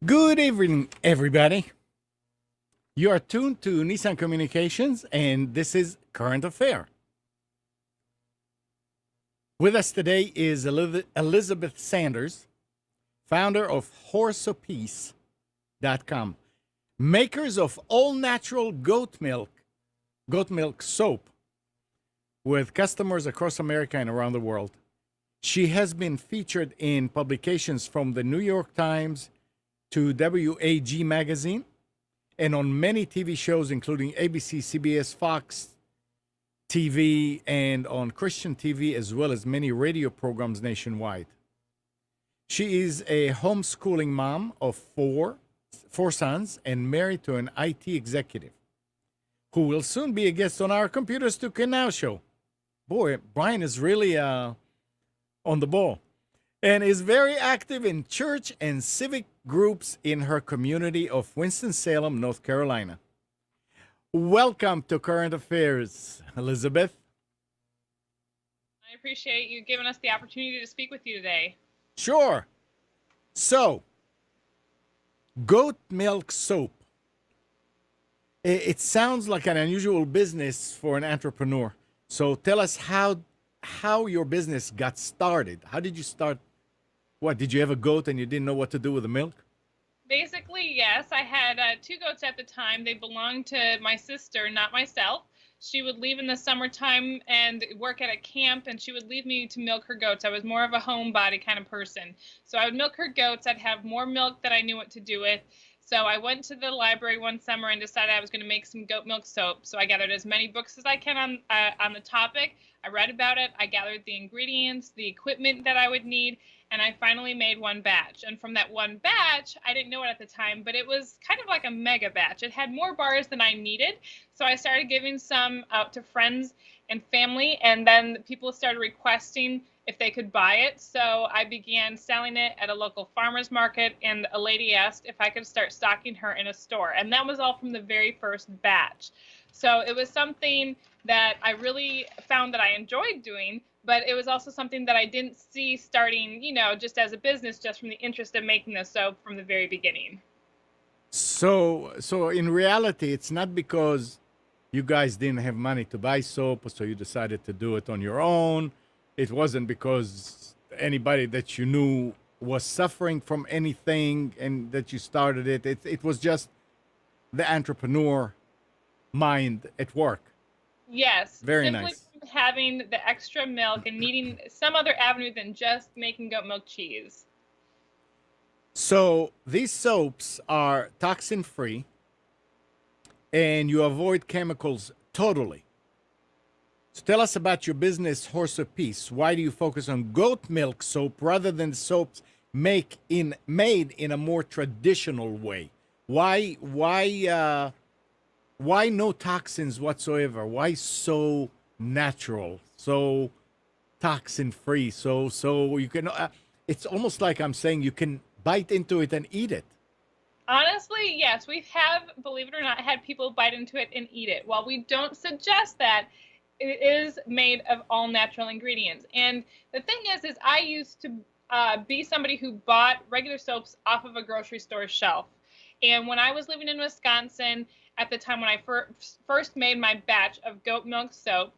Good evening, everybody. You are tuned to Nissan Communications, and this is Current Affair. With us today is Elizabeth Sanders, founder of HorseOPeace.com, makers of all natural goat milk soap, with customers across America and around the world. She has been featured in publications from the New York Times to WAG Magazine and on many TV shows, including ABC, CBS, Fox TV, and on Christian TV, as well as many radio programs nationwide. She is a homeschooling mom of four sons, and married to an IT executive who will soon be a guest on our Computers to Now show. Boy, Brian is really on the ball and is very active in church and civic groups in her community of Winston-Salem, North Carolina. Welcome to Current Affairs, Elizabeth. I appreciate you giving us the opportunity to speak with you today. Sure. So, goat milk soap. It sounds like an unusual business for an entrepreneur. So tell us how your business got started. How did you start? What, did you have a goat and you didn't know what to do with the milk? Basically, yes. I had two goats at the time. They belonged to my sister, not myself. She would leave in the summertime and work at a camp, and she would leave me to milk her goats. I was more of a homebody kind of person. So I would milk her goats. I'd have more milk than I knew what to do with. So I went to the library one summer and decided I was going to make some goat milk soap. So I gathered as many books as I can on the topic. I read about it. I gathered the ingredients, the equipment that I would need, and I finally made one batch. And from that one batch, I didn't know it at the time, but it was kind of like a mega batch. It had more bars than I needed. So I started giving some out to friends and family, and then people started requesting if they could buy it. So I began selling it at a local farmer's market, and a lady asked if I could start stocking her in a store. And that was all from the very first batch. So it was something that I really found that I enjoyed doing, but it was also something that I didn't see starting, just as a business, just from the interest of making the soap from the very beginning. So in reality, it's not because you guys didn't have money to buy soap, so you decided to do it on your own. It wasn't because anybody that you knew was suffering from anything and that you started it. It was just the entrepreneur mind at work. Yes, Very simply nice. from having the extra milk and needing some other avenue than just making goat milk cheese. So these soaps are toxin free and you avoid chemicals totally. So tell us about your business, Horse Apiece. Why do you focus on goat milk soap rather than soaps made in a more traditional way? Why no toxins whatsoever? Why so natural, so toxin free? So you can. It's almost like I'm saying you can bite into it and eat it. Honestly, yes, we have, believe it or not, had people bite into it and eat it. While we don't suggest that, it is made of all natural ingredients. And the thing is I used to be somebody who bought regular soaps off of a grocery store shelf. And when I was living in Wisconsin, at the time when I first made my batch of goat milk soap,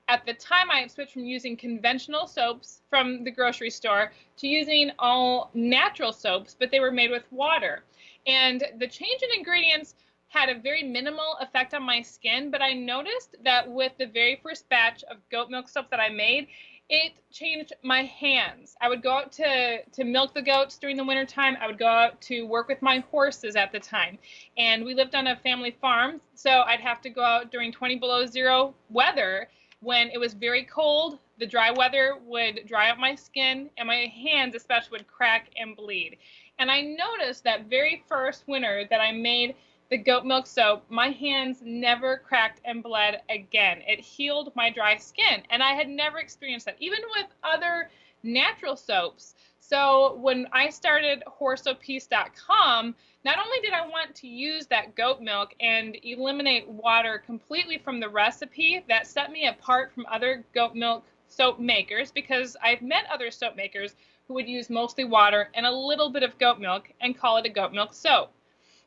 at the time I had switched from using conventional soaps from the grocery store to using all natural soaps, but they were made with water. And the change in ingredients had a very minimal effect on my skin, but I noticed that with the very first batch of goat milk soap that I made, it changed my hands. I would go out to milk the goats during the wintertime. I would go out to work with my horses at the time. And we lived on a family farm, so I'd have to go out during 20 below zero weather when it was very cold. The dry weather would dry up my skin, and my hands especially would crack and bleed. And I noticed that very first winter that I made the goat milk soap, my hands never cracked and bled again. It healed my dry skin, and I had never experienced that, even with other natural soaps. So when I started HorseOPeace.com, not only did I want to use that goat milk and eliminate water completely from the recipe, that set me apart from other goat milk soap makers, because I've met other soap makers who would use mostly water and a little bit of goat milk and call it a goat milk soap.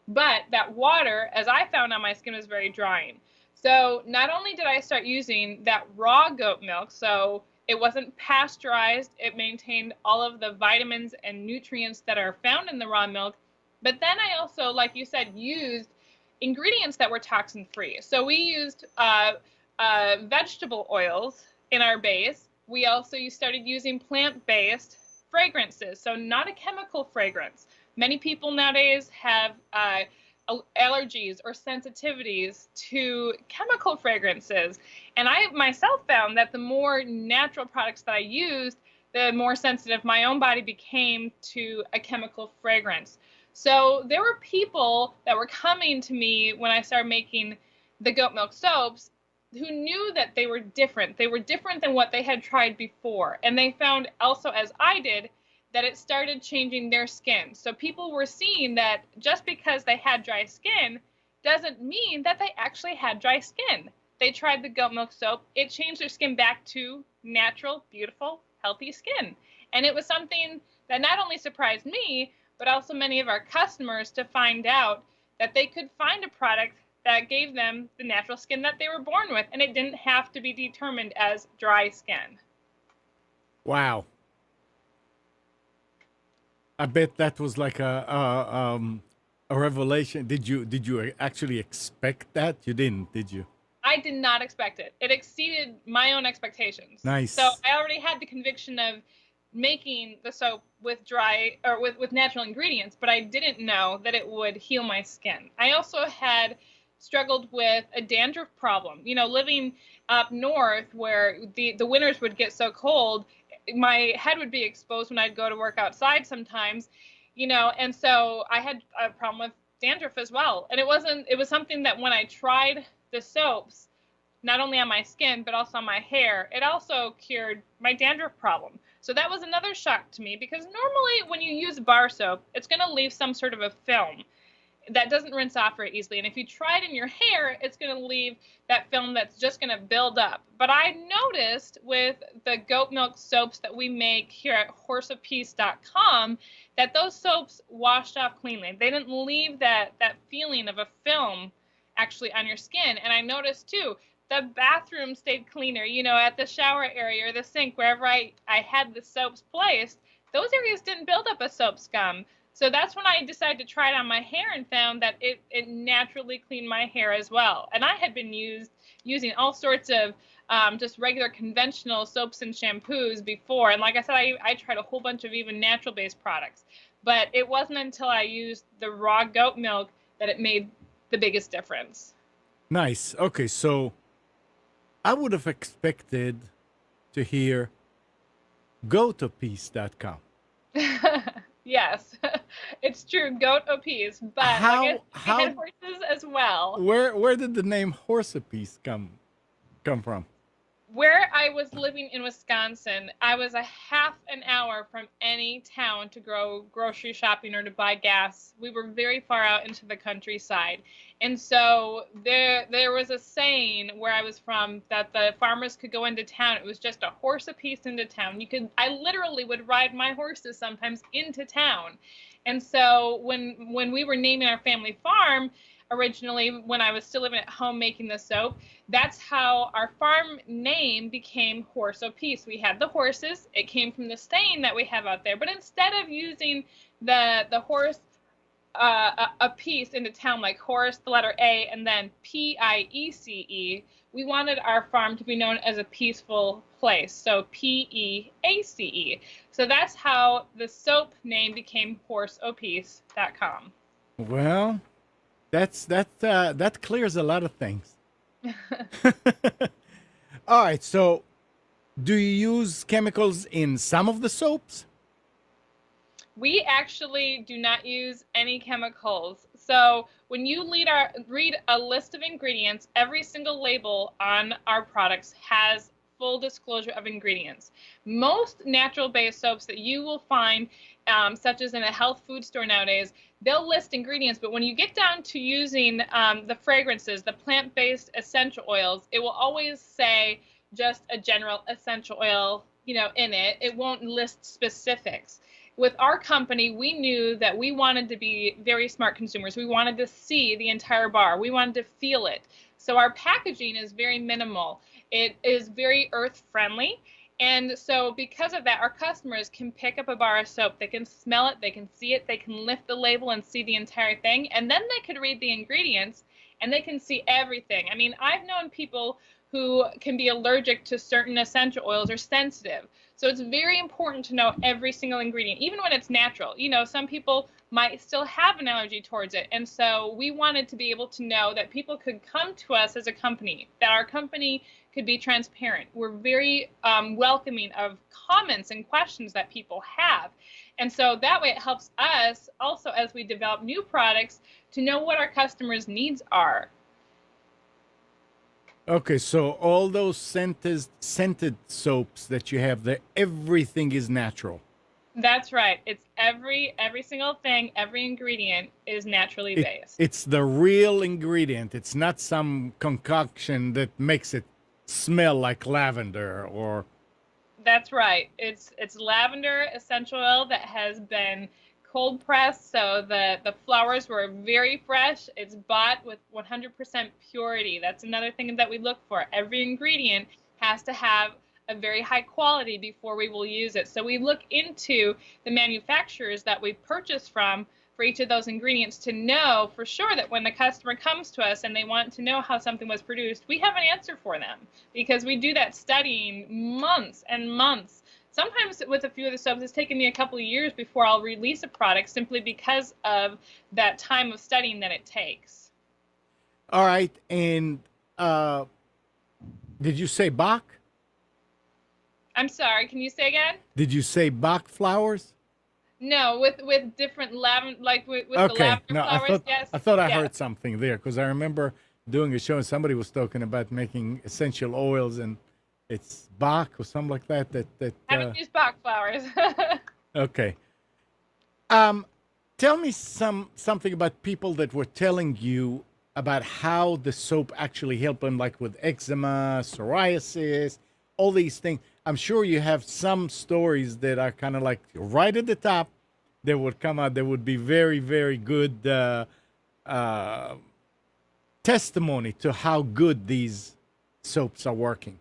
But that water, as I found on my skin, was very drying. So not only did I start using that raw goat milk, so it wasn't pasteurized, it maintained all of the vitamins and nutrients that are found in the raw milk, but then I also, like you said, used ingredients that were toxin free. So we used vegetable oils in our base. We also started using plant-based fragrances, so not a chemical fragrance. Many people nowadays have allergies or sensitivities to chemical fragrances. And I myself found that the more natural products that I used, the more sensitive my own body became to a chemical fragrance. So there were people that were coming to me when I started making the goat milk soaps who knew that they were different. They were different than what they had tried before. And they found also, as I did, that it started changing their skin. So people were seeing that just because they had dry skin doesn't mean that they actually had dry skin. They tried the goat milk soap. It changed their skin back to natural, beautiful, healthy skin. And it was something that not only surprised me, but also many of our customers to find out that they could find a product that gave them the natural skin that they were born with, and it didn't have to be determined as dry skin. Wow. I bet that was like a revelation. Did you actually expect that? You didn't, did you? I did not expect it. It exceeded my own expectations. Nice. So I already had the conviction of making the soap with dry or with natural ingredients, but I didn't know that it would heal my skin. I also had struggled with a dandruff problem. You know, living up north where the winters would get so cold, my head would be exposed when I'd go to work outside sometimes, you know, and so I had a problem with dandruff as well. And it was something that when I tried the soaps, not only on my skin, but also on my hair, it also cured my dandruff problem. So that was another shock to me because normally when you use bar soap, it's going to leave some sort of a film that doesn't rinse off very easily. And if you try it in your hair, it's going to leave that film that's just going to build up. But I noticed with the goat milk soaps that we make here at HorseOPeace.com that those soaps washed off cleanly. They didn't leave that feeling of a film actually on your skin. And I noticed too, the bathroom stayed cleaner, you know, at the shower area or the sink, wherever I had the soaps placed, those areas didn't build up a soap scum. So that's when I decided to try it on my hair and found that it naturally cleaned my hair as well. And I had been using all sorts of just regular conventional soaps and shampoos before. And like I said, I tried a whole bunch of even natural-based products. But it wasn't until I used the raw goat milk that it made the biggest difference. Nice. Okay, so I would have expected to hear GoToPeace.com. Yes, it's true. HorseOPeace, but I guess we had horses as well. Where did the name HorseOPeace come from? Where I was living in Wisconsin, I was a half an hour from any town to go grocery shopping or to buy gas. We were very far out into the countryside. And so there was a saying where I was from that the farmers could go into town. It was just a horse apiece into town. I literally would ride my horses sometimes into town. And so when we were naming our family farm, originally when I was still living at home making the soap, that's how our farm name became HorseOPeace. We had the horses. It came from the saying that we have out there. But instead of using the horse a piece into town like horse, the letter A, and then Piece, we wanted our farm to be known as a peaceful place. So Peace. So that's how the soap name became HorseOPeace.com. Well, that clears a lot of things. All right, so do you use chemicals in some of the soaps? We actually do not use any chemicals. So when you read a list of ingredients, every single label on our products has full disclosure of ingredients. Most natural-based soaps that you will find, such as in a health food store nowadays, they'll list ingredients, but when you get down to using the fragrances, the plant-based essential oils, it will always say just a general essential oil, in it. It won't list specifics. With our company, we knew that we wanted to be very smart consumers. We wanted to see the entire bar. We wanted to feel it. So our packaging is very minimal. It is very earth friendly. And so because of that, our customers can pick up a bar of soap. They can smell it, they can see it, they can lift the label and see the entire thing. And then they could read the ingredients and they can see everything. I mean, I've known people who can be allergic to certain essential oils or sensitive. So it's very important to know every single ingredient, even when it's natural. Some people might still have an allergy towards it. And so we wanted to be able to know that people could come to us as a company, that our company could be transparent. We're very welcoming of comments and questions that people have. And so that way it helps us also as we develop new products to know what our customers' needs are. Okay, so all those scented soaps that you have there, everything is natural. That's right. It's every single thing, every ingredient is naturally based. It's the real ingredient. It's not some concoction that makes it smell like lavender or. That's right. It's lavender essential oil that has been cold pressed, so the flowers were very fresh. It's bought with 100% purity. That's another thing that we look for. Every ingredient has to have a very high quality before we will use it. So we look into the manufacturers that we purchase from for each of those ingredients to know for sure that when the customer comes to us and they want to know how something was produced, we have an answer for them, because we do that studying months and months. Sometimes with a few of the soaps, it's taken me a couple of years before I'll release a product simply because of that time of studying that it takes. All right. And did you say Bach? I'm sorry, can you say again? Did you say Bach flowers? No, with different lavender, like with the Okay. lavender No, flowers, yes. I thought I Yes. heard something there because I remember doing a show and somebody was talking about making essential oils and it's Bach or something like that. I haven't used Bach flowers. Okay. Tell me something about people that were telling you about how the soap actually helped them, like with eczema, psoriasis, all these things. I'm sure you have some stories that are kind of like right at the top that would come out. There would be very, very good testimony to how good these soaps are working.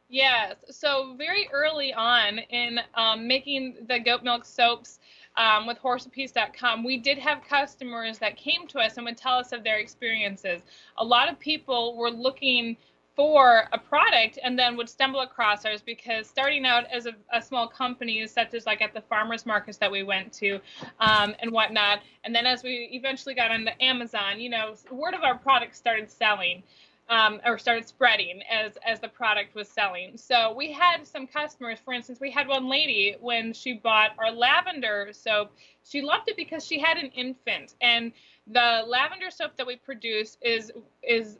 Yes. So very early on in making the goat milk soaps with HorseOPeace.com, we did have customers that came to us and would tell us of their experiences. A lot of people were looking for a product and then would stumble across ours, because starting out as a small company, such as like at the farmers markets that we went to and whatnot, and then as we eventually got onto Amazon, word of our product started selling. Or started spreading as the product was selling. So we had some customers, for instance, we had one lady when she bought our lavender soap, she loved it because she had an infant. And the lavender soap that we produce is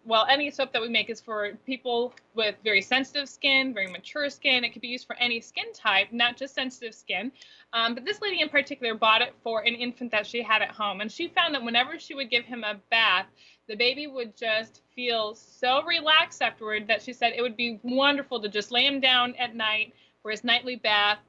well, any soap that we make is for people with very sensitive skin, very mature skin. It could be used for any skin type, not just sensitive skin. But this lady in particular bought it for an infant that she had at home. And she found that whenever she would give him a bath, the baby would just feel so relaxed afterward that she said it would be wonderful to just lay him down at night for his nightly bath.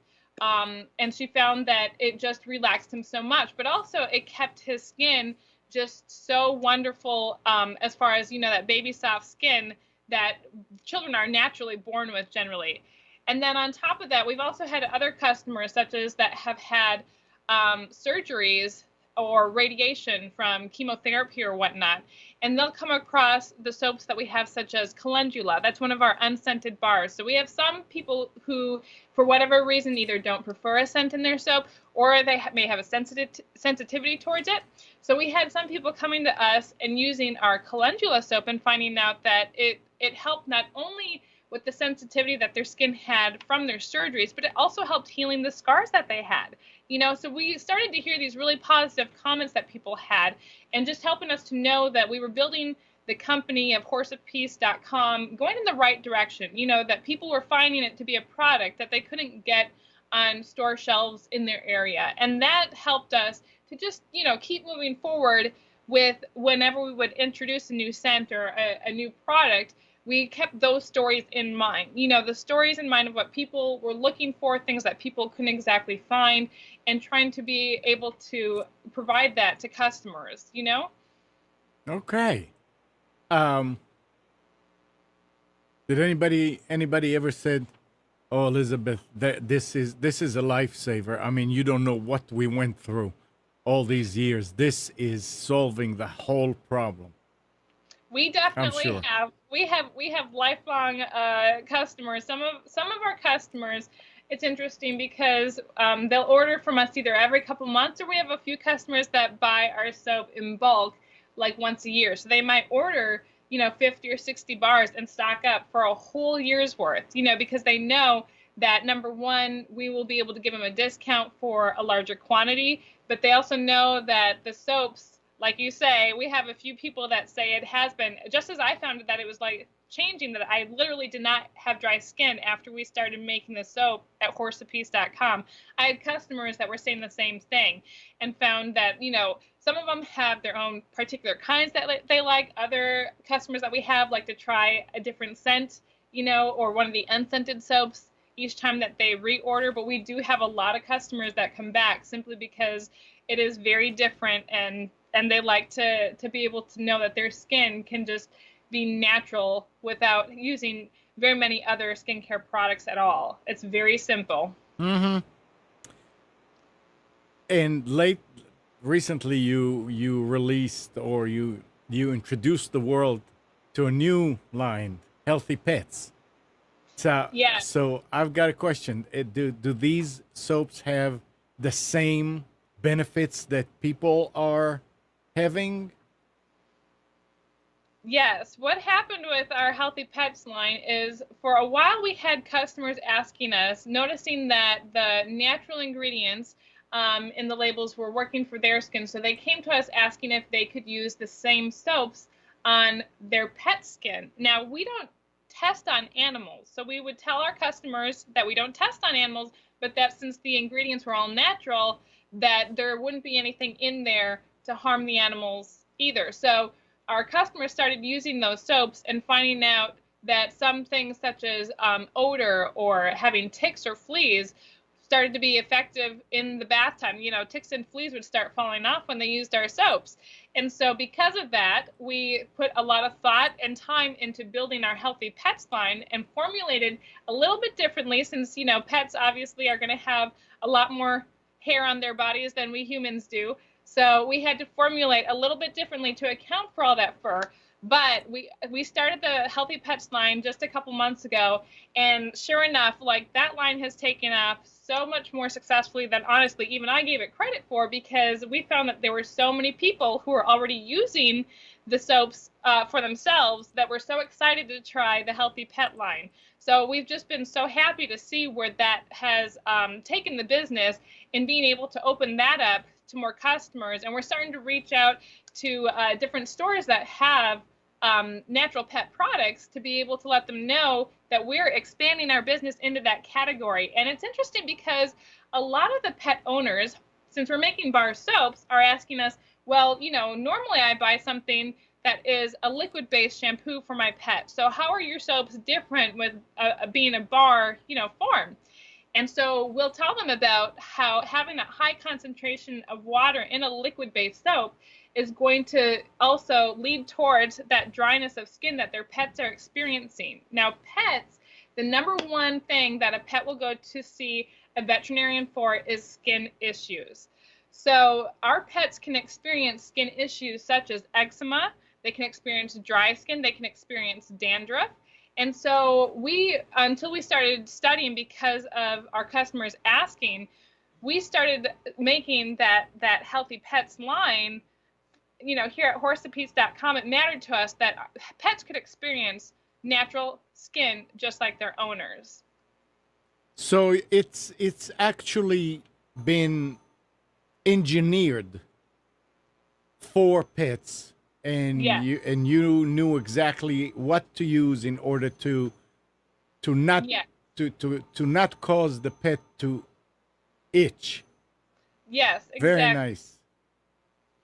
And she found that it just relaxed him so much, but also it kept his skin just so wonderful as far as, that baby soft skin that children are naturally born with generally. And then on top of that, we've also had other customers such as that have had surgeries or radiation from chemotherapy or whatnot, and they'll come across the soaps that we have, such as calendula. That's one of our unscented bars. So we have some people who, for whatever reason, either don't prefer a scent in their soap, or they may have a sensitivity towards it. So we had some people coming to us and using our calendula soap and finding out that it helped not only with the sensitivity that their skin had from their surgeries, but it also helped healing the scars that they had. So we started to hear these really positive comments that people had, and just helping us to know that we were building the company of HorseOPeace.com going in the right direction, that people were finding it to be a product that they couldn't get on store shelves in their area. And that helped us to just, keep moving forward with whenever we would introduce a new scent or a new product. we kept those stories in mind. The stories in mind of what people were looking for, things that people couldn't exactly find, and trying to be able to provide that to customers. Okay. Um, did anybody ever said, "Oh, Elizabeth, this is a lifesaver"? I mean, you don't know what we went through all these years. This is solving the whole problem. We I'm definitely sure. have. We have lifelong customers. Some of our customers, it's interesting because they'll order from us either every couple months, or we have a few customers that buy our soap in bulk, like once a year. So they might order 50 or 60 bars and stock up for a whole year's worth. Because they know that, number one, we will be able to give them a discount for a larger quantity, but they also know that the soaps, like you say, we have a few people that say it has been, just as I found it, that it was like changing, that I literally did not have dry skin after we started making the soap at HorseOPeace.com. I had customers that were saying the same thing, and found that, some of them have their own particular kinds that they like. Other customers that we have like to try a different scent, or one of the unscented soaps each time that they reorder. But we do have a lot of customers that come back simply because it is very different, and they like to be able to know that their skin can just be natural without using very many other skincare products at all. It's very simple. Mm-hmm. And recently, you released, or you introduced the world to a new line, Healthy Pets. So Yeah. so I've got a question. Do these soaps have the same benefits that people are having? Yes, what happened with our Healthy Pets line is, for a while we had customers asking us, noticing that the natural ingredients in the labels were working for their skin. So they came to us asking if they could use the same soaps on their pet skin. Now, we don't test on animals. So we would tell our customers that we don't test on animals, but that since the ingredients were all natural, that there wouldn't be anything in there to harm the animals either. So our customers started using those soaps and finding out that some things, such as odor or having ticks or fleas, started to be effective in the bath time. Ticks and fleas would start falling off when they used our soaps. And so because of that, we put a lot of thought and time into building our Healthy Pets line, and formulated a little bit differently, since pets obviously are going to have a lot more hair on their bodies than we humans do. So we had to formulate a little bit differently to account for all that fur. But we started the Healthy Pets line just a couple months ago, and sure enough, like, that line has taken off so much more successfully than, honestly, even I gave it credit for, because we found that there were so many people who were already using the soaps for themselves, that were so excited to try the Healthy Pet line. So we've just been so happy to see where that has taken the business, and being able to open that up to more customers. And we're starting to reach out to different stores that have natural pet products, to be able to let them know that we're expanding our business into that category. And it's interesting because a lot of the pet owners, since we're making bar soaps, are asking us, well, normally I buy something that is a liquid-based shampoo for my pet. So how are your soaps different with being a bar, form? And so we'll tell them about how having a high concentration of water in a liquid-based soap is going to also lead towards that dryness of skin that their pets are experiencing. Now, pets, the number one thing that a pet will go to see a veterinarian for is skin issues. So our pets can experience skin issues such as eczema, they can experience dry skin, they can experience dandruff. And so until we started studying, because of our customers asking, we started making that Healthy Pets line. Here at HorseOPeace.com, it mattered to us that pets could experience natural skin just like their owners. So it's actually been engineered for pets, and Yes, you knew exactly what to use in order to not yes, to not cause the pet to itch. yes, Very exactly. nice.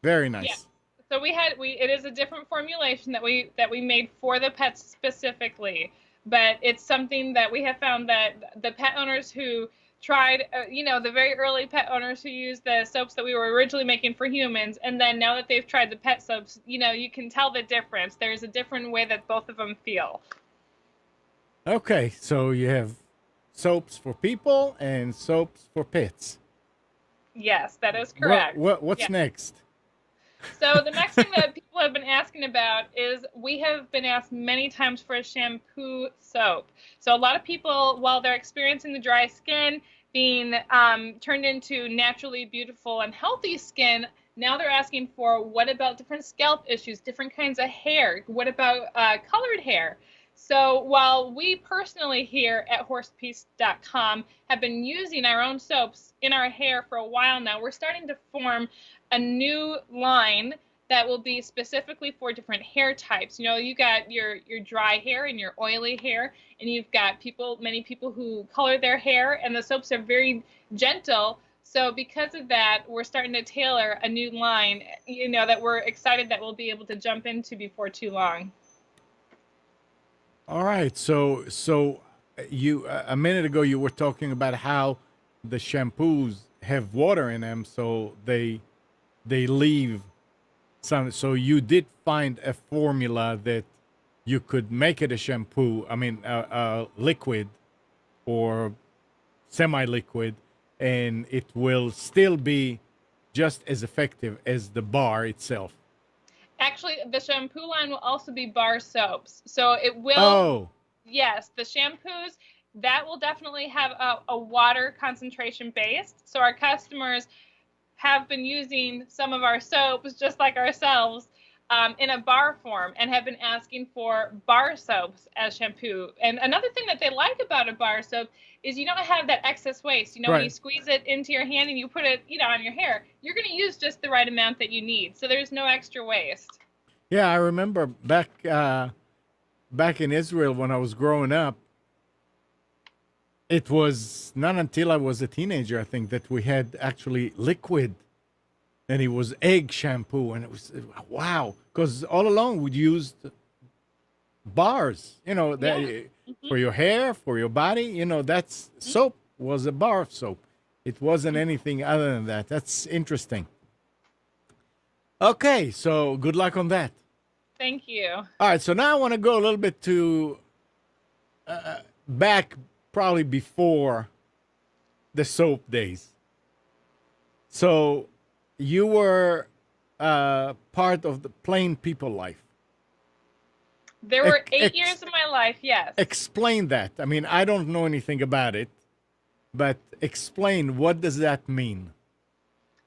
Very Yeah. nice. So it is a different formulation that we made for the pets specifically, but it's something that we have found that the pet owners who tried, the very early pet owners who used the soaps that we were originally making for humans, and then now that they've tried the pet soaps, you can tell the difference. There's a different way that both of them feel. Okay, so you have soaps for people and soaps for pets. Yes, that is correct. What's Yeah. next? So the next thing that people have been asking about is we have been asked many times for a shampoo soap. So a lot of people, while they're experiencing the dry skin being turned into naturally beautiful and healthy skin, now they're asking for what about different scalp issues, different kinds of hair? What about colored hair? So while we personally here at HorseOPeace.com have been using our own soaps in our hair for a while now, we're starting to form a new line that will be specifically for different hair types. You got your dry hair and your oily hair, and you've got many people who color their hair, and the soaps are very gentle. So because of that, we're starting to tailor a new line, that we're excited that we'll be able to jump into before too long. All right. So you a minute ago you were talking about how the shampoos have water in them, so they leave some. So you did find a formula that you could make it a shampoo. I mean, a liquid or semi-liquid, and it will still be just as effective as the bar itself. Actually, the shampoo line will also be bar soaps. So it will, Oh, yes, the shampoos, that will definitely have a water concentration base. So our customers have been using some of our soaps, just like ourselves, in a bar form and have been asking for bar soaps as shampoo. And another thing that they like about a bar soap is you don't have that excess waste. When you right. squeeze it into your hand and you put it, on your hair, you're going to use just the right amount that you need. So there's no extra waste. Yeah, I remember back in Israel when I was growing up. It was not until I was a teenager, I think, that we had actually liquid, and it was egg shampoo, and it was wow. Because all along we used bars, Yeah. that Hmm. for your hair, for your body, that's soap was a bar of soap. It wasn't anything other than that. That's interesting. Okay, so good luck on that. Thank you. All right, so now I want to go a little bit to back, probably before the soap days. So you were part of the plain people life. There were 8 years of my life, yes. Explain that. I mean, I don't know anything about it, but explain, what does that mean?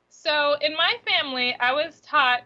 So in my family, I was taught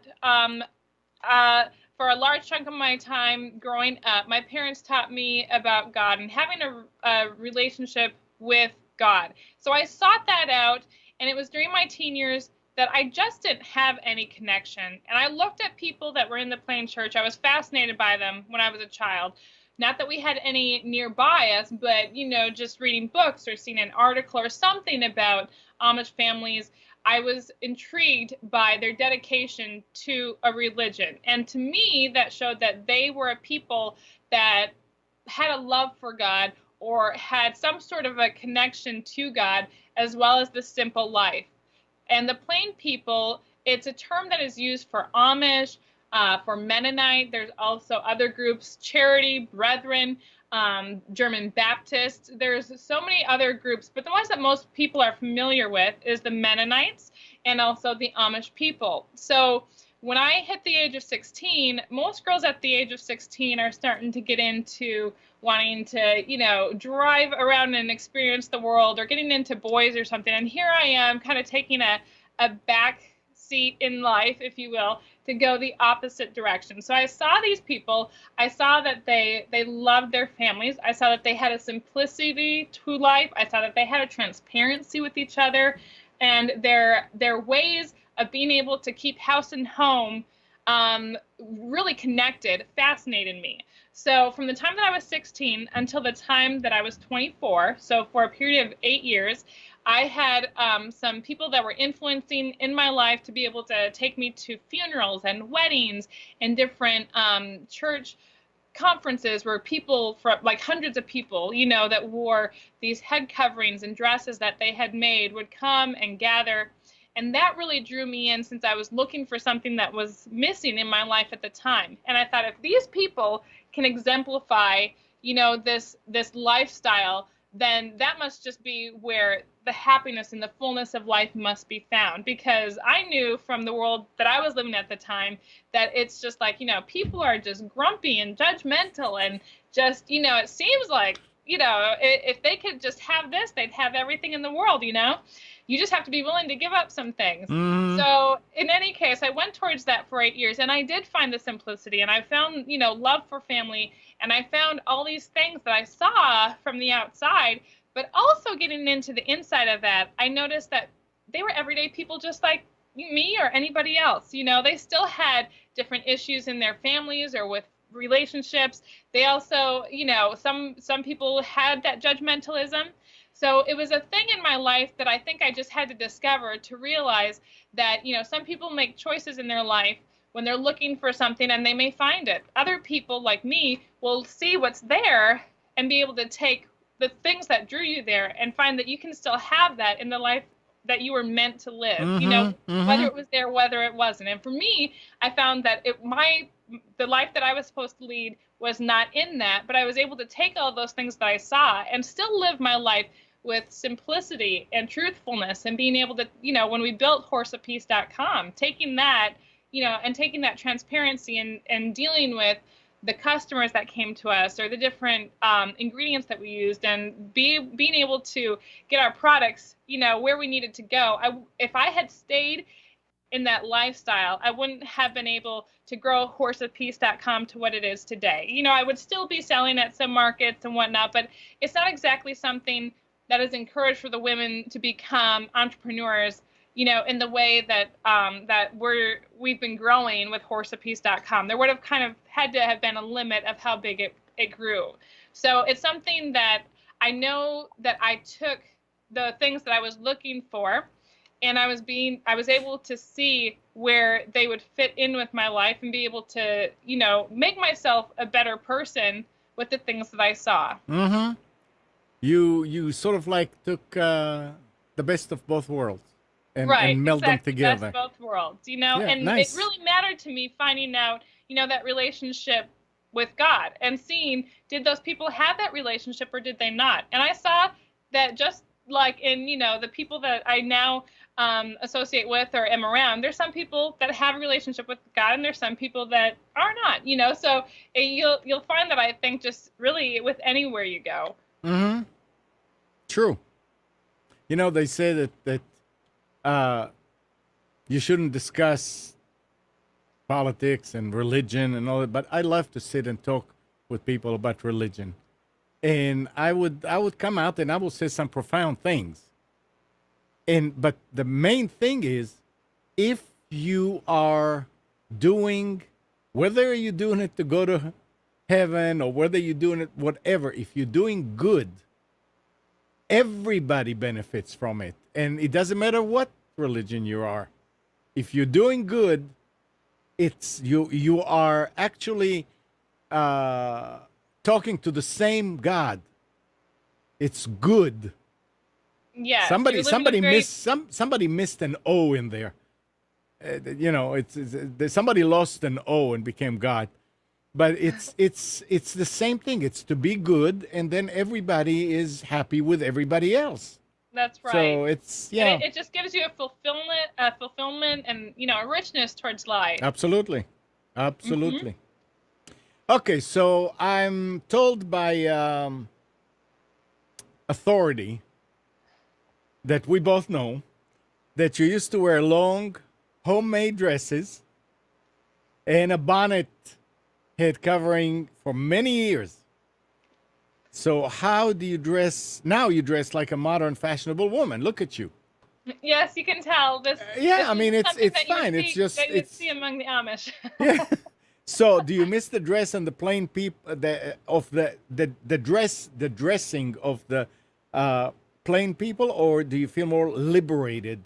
for a large chunk of my time growing up, my parents taught me about God and having a relationship with God. So I sought that out, and it was during my teen years that I just didn't have any connection. And I looked at people that were in the plain church. I was fascinated by them when I was a child. Not that we had any nearby us, but, just reading books or seeing an article or something about Amish families, I was intrigued by their dedication to a religion. And to me, that showed that they were a people that had a love for God or had some sort of a connection to God, as well as the simple life. And the plain people, it's a term that is used for Amish, for Mennonite. There's also other groups, Charity, Brethren, German Baptists. There's so many other groups, but the ones that most people are familiar with is the Mennonites and also the Amish people. So when I hit the age of 16, most girls at the age of 16 are starting to get into wanting to, drive around and experience the world, or getting into boys or something. And here I am kind of taking a back seat in life, if you will, to go the opposite direction. So I saw these people. I saw that they loved their families. I saw that they had a simplicity to life. I saw that they had a transparency with each other, and their ways of being able to keep house and home really connected, fascinated me. So from the time that I was 16 until the time that I was 24, so for a period of 8 years, I had some people that were influencing in my life to be able to take me to funerals and weddings and different church conferences where people from like hundreds of people, that wore these head coverings and dresses that they had made would come and gather. And that really drew me in since I was looking for something that was missing in my life at the time. And I thought if these people can exemplify, this lifestyle, then that must just be where the happiness and the fullness of life must be found. Because I knew from the world that I was living at the time that it's just like, people are just grumpy and judgmental and just, it seems like, if they could just have this, they'd have everything in the world, You just have to be willing to give up some things. Mm-hmm. So in any case, I went towards that for 8 years, and I did find the simplicity, and I found, love for family, and I found all these things that I saw from the outside, but also getting into the inside of that, I noticed that they were everyday people just like me or anybody else. They still had different issues in their families or with relationships. They also, some people had that judgmentalism. So it was a thing in my life that I think I just had to discover to realize that, some people make choices in their life when they're looking for something and they may find it. Other people like me will see what's there and be able to take the things that drew you there and find that you can still have that in the life that you were meant to live, whether it was there, whether it wasn't. And for me, I found that the life that I was supposed to lead was not in that, but I was able to take all those things that I saw and still live my life with simplicity and truthfulness, and being able to, when we built HorseOPeace.com, taking that, and taking that transparency and dealing with the customers that came to us or the different ingredients that we used, and being able to get our products, where we needed to go. If I had stayed in that lifestyle, I wouldn't have been able to grow HorseOPeace.com to what it is today. I would still be selling at some markets and whatnot, but it's not exactly something that is encouraged for the women to become entrepreneurs, in the way that we've been growing with HorseOPeace.com. There would have kind of had to have been a limit of how big it grew. So it's something that I know that I took the things that I was looking for, and I was able to see where they would fit in with my life and be able to, make myself a better person with the things that I saw. Mm-hmm. You sort of like took the best of both worlds and meld them together. Best of both worlds, Yeah, and nice. it really mattered to me finding out, that relationship with God and seeing, did those people have that relationship or did they not? And I saw that just like in, the people that I now associate with or am around, there's some people that have a relationship with God and there's some people that are not, so you'll find that, I think, just really with anywhere you go. Mm-hmm. True. They say that you shouldn't discuss politics and religion and all that, but I love to sit and talk with people about religion. And I would come out and I will say some profound things. But the main thing is, if you are doing, whether you're doing it to go to heaven or whether you're doing it whatever, if you're doing good, everybody benefits from it. And it doesn't matter what religion you are. If you're doing good, it's you are actually talking to the same God. It's good. Yeah. Somebody missed an O in there. Somebody lost an O and became God. But it's the same thing. It's to be good, and then everybody is happy with everybody else. That's right. So it's And it just gives you a fulfillment, and a richness towards life. Absolutely. Mm-hmm. Okay, so I'm told by authority that we both know that you used to wear long homemade dresses and a bonnet head covering for many years. So how do you dress now? You dress like a modern, fashionable woman. Look at you. Yes, you can tell this. I mean, it's fine. It's It's see among the Amish. Yeah. So, do you miss the dress and the plain people the dressing of the plain people, or do you feel more liberated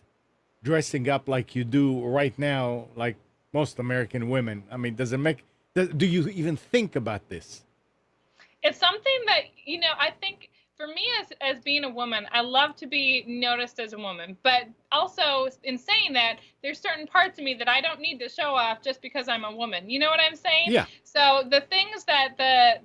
dressing up like you do right now, like most American women? I mean, do you even think about this? It's something that, I think for me as being a woman, I love to be noticed as a woman, but also in saying that, there's certain parts of me that I don't need to show off just because I'm a woman. You know what I'm saying? Yeah. So the things that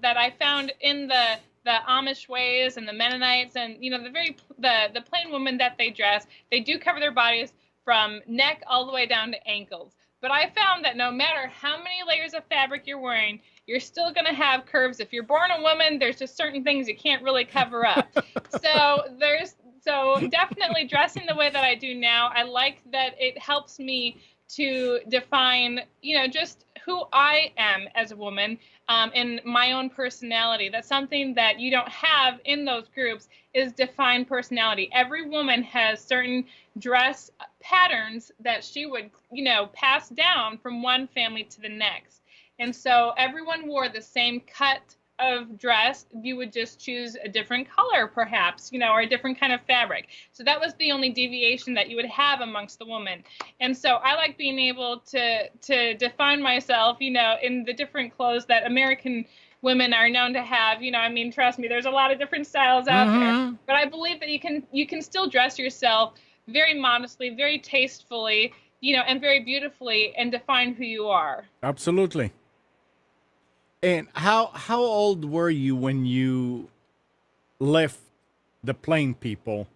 I found in the Amish ways and the Mennonites, and the plain women that they dress, they do cover their bodies from neck all the way down to ankles. But I found that no matter how many layers of fabric you're wearing, you're still going to have curves. If you're born a woman, there's just certain things you can't really cover up. So definitely dressing the way that I do now, I like that it helps me to define, just who I am as a woman, in my own personality. That's something that you don't have in those groups, is defined personality. Every woman has certain dress patterns that she would, pass down from one family to the next. And so everyone wore the same cut of dress. You would just choose a different color, perhaps, or a different kind of fabric. So that was the only deviation that you would have amongst the women. And so I like being able to define myself, in the different clothes that American women are known to have. I mean, trust me, there's a lot of different styles out there. But I believe that you can still dress yourself very modestly, very tastefully, and very beautifully, and define who you are. Absolutely. And how old were you when you left the plain people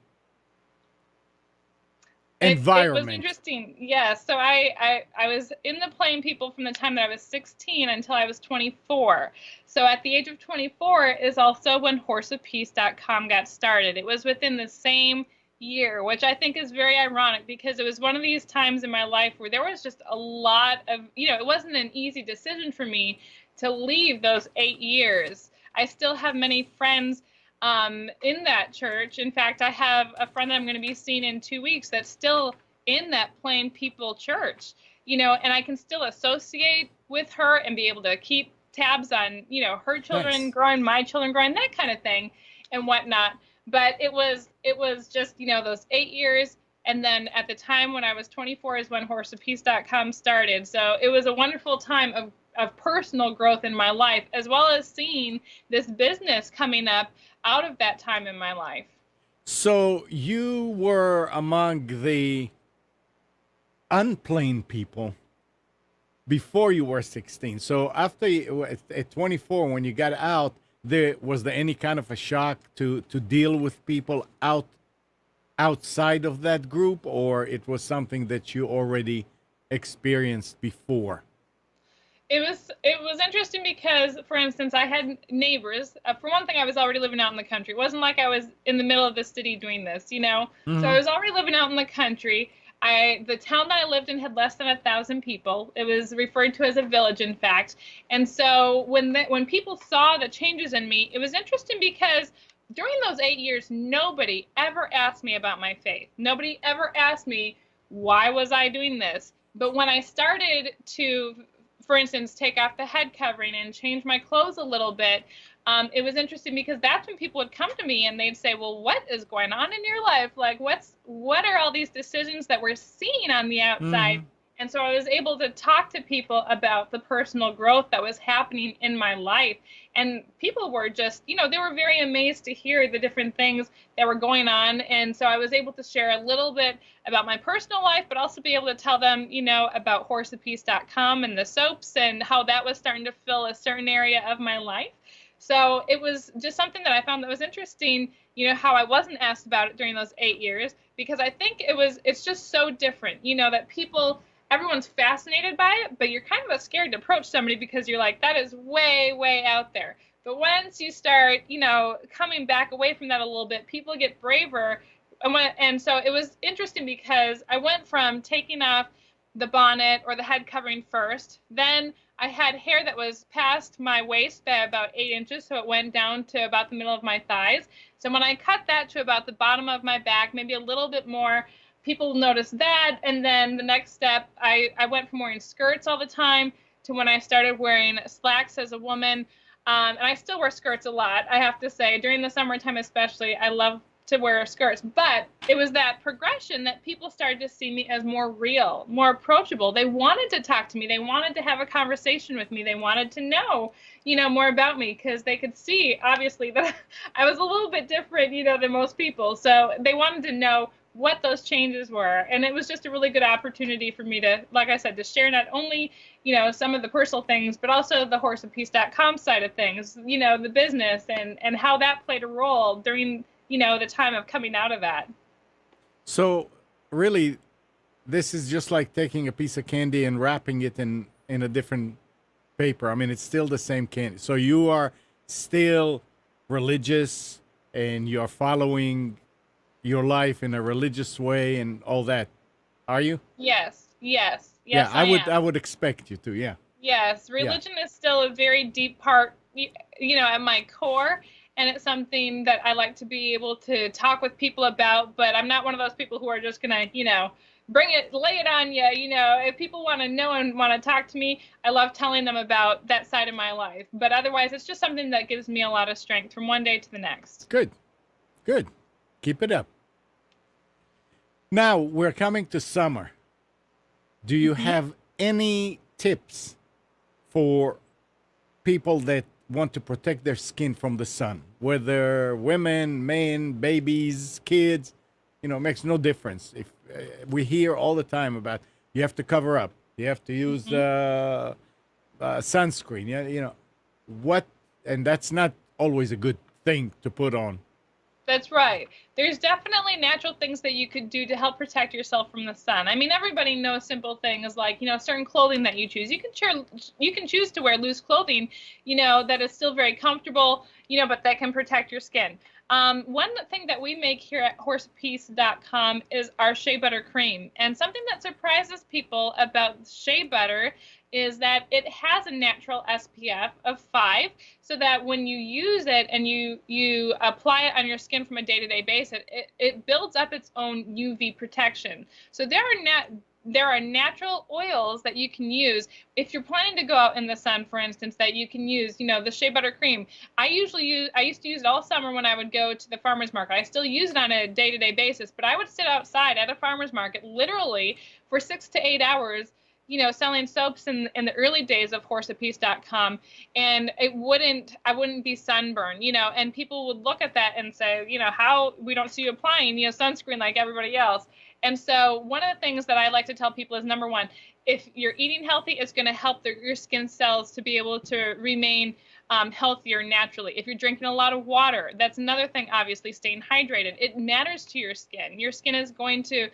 It was environment? interesting. Yeah. So I was in the plain people from the time that I was 16 until I was 24. So at the age of 24 is also when HorseOPeace.com got started. It was within the same year, which I think is very ironic, because it was one of these times in my life where there was just a lot of, it wasn't an easy decision for me to leave those 8 years. I still have many friends in that church. In fact, I have a friend that I'm going to be seeing in 2 weeks that's still in that plain people church, and I can still associate with her and be able to keep tabs on, her children Nice. growing, my children growing, that kind of thing and whatnot. But it was just, those 8 years. And then at the time when I was 24 is when HorseOPeace.com started. So it was a wonderful time of personal growth in my life, as well as seeing this business coming up out of that time in my life. So you were among the unplain people before you were 16. So at 24, when you got out, there any kind of a shock to deal with people outside of that group, or it was something that you already experienced before? It was interesting because, for instance, I had neighbors. For one thing, I was already living out in the country. It wasn't like I was in the middle of the city doing this. So I was already living out in the country. The town that I lived in had less than 1,000 people. It was referred to as a village, in fact. And so when people saw the changes in me, it was interesting because during those 8 years, nobody ever asked me about my faith. Nobody ever asked me, why was I doing this? But when I started to, for instance, take off the head covering and change my clothes a little bit, it was interesting because that's when people would come to me and they'd say, well, what is going on in your life? Like, what are all these decisions that we're seeing on the outside? And so I was able to talk to people about the personal growth that was happening in my life. And people were just, they were very amazed to hear the different things that were going on. And so I was able to share a little bit about my personal life, but also be able to tell them, about HorseOPeace.com and the soaps and how that was starting to fill a certain area of my life. So it was just something that I found that was interesting, how I wasn't asked about it during those 8 years, because I think it's just so different, that everyone's fascinated by it, but you're kind of scared to approach somebody because you're like, that is way, way out there. But once you start, coming back away from that a little bit, people get braver. And so it was interesting because I went from taking off the bonnet or the head covering first. Then I had hair that was past my waist by about 8 inches, so it went down to about the middle of my thighs. So when I cut that to about the bottom of my back, maybe a little bit more, people noticed that. And then the next step, I went from wearing skirts all the time to when I started wearing slacks as a woman. And I still wear skirts a lot, I have to say. During the summertime especially, I love to wear skirts. But it was that progression that people started to see me as more real, more approachable. They wanted to talk to me. They wanted to have a conversation with me. They wanted to know, more about me, because they could see, obviously, that I was a little bit different, than most people. So they wanted to know what those changes were. And it was just a really good opportunity for me to, like I said, to share not only, some of the personal things, but also the HorseOPeace.com side of things, the business and how that played a role during, the time of coming out of that. So, really, this is just like taking a piece of candy and wrapping it in a different paper. I mean, it's still the same candy. So you are still religious and you're following your life in a religious way and all that. Are you? Yes, Yeah, I am. I would expect you to. Yeah. Yes, Yeah. religion is still a very deep part, at my core, and it's something that I like to be able to talk with people about, but I'm not one of those people who are just gonna, lay it on you. If people want to know and want to talk to me, I love telling them about that side of my life. But otherwise, it's just something that gives me a lot of strength from one day to the next. Good. Good. Keep it up. Now, we're coming to summer. Do you Mhm. have any tips for people that want to protect their skin from the sun? Whether women, men, babies, kids, makes no difference. If we hear all the time about you have to cover up, you have to use Mhm. sunscreen. Yeah, what, and that's not always a good thing to put on. That's right. There's definitely natural things that you could do to help protect yourself from the sun. I mean, everybody knows simple things like, certain clothing that you choose. You can choose to wear loose clothing, that is still very comfortable, but that can protect your skin. One thing that we make here at HorseOPeace.com is our shea butter cream. And something that surprises people about shea butter is that it has a natural SPF of 5, so that when you use it and you apply it on your skin from a day-to-day basis, it builds up its own UV protection. So there are natural oils that you can use if you're planning to go out in the sun, for instance, that you can use, the shea butter cream. I used to use it all summer when I would go to the farmer's market. I still use it on a day-to-day basis, but I would sit outside at a farmer's market literally for 6 to 8 hours, selling soaps in the early days of HorseOPeace.com, and I wouldn't be sunburned, and people would look at that and say, how we don't see you applying, sunscreen like everybody else. And so one of the things that I like to tell people is, number one, if you're eating healthy, it's going to help your skin cells to be able to remain healthier naturally. If you're drinking a lot of water, that's another thing, obviously, staying hydrated. It matters to your skin. Your skin is going to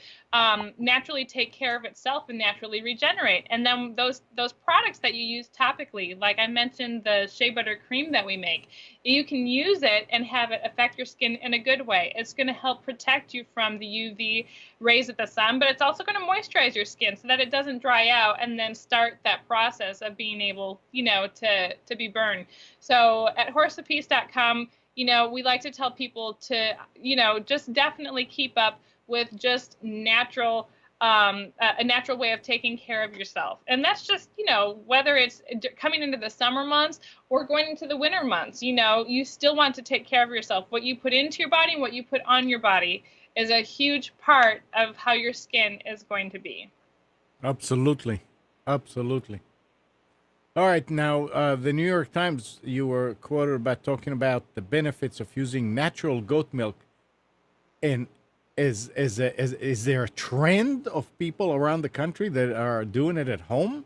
naturally take care of itself and naturally regenerate. And then those products that you use topically, like I mentioned, the shea butter cream that we make, you can use it and have it affect your skin in a good way. It's going to help protect you from the UV rays of the sun, but it's also going to moisturize your skin so that it doesn't dry out and then start that process of being able, to be burned. So at horseapiece.com, we like to tell people to, just definitely keep up with just natural, a natural way of taking care of yourself. And that's just, whether it's coming into the summer months or going into the winter months, you still want to take care of yourself. What you put into your body and what you put on your body is a huge part of how your skin is going to be. Absolutely. Absolutely. All right. Now, the New York Times, you were quoted about talking about the benefits of using natural goat milk. And is there a trend of people around the country that are doing it at home?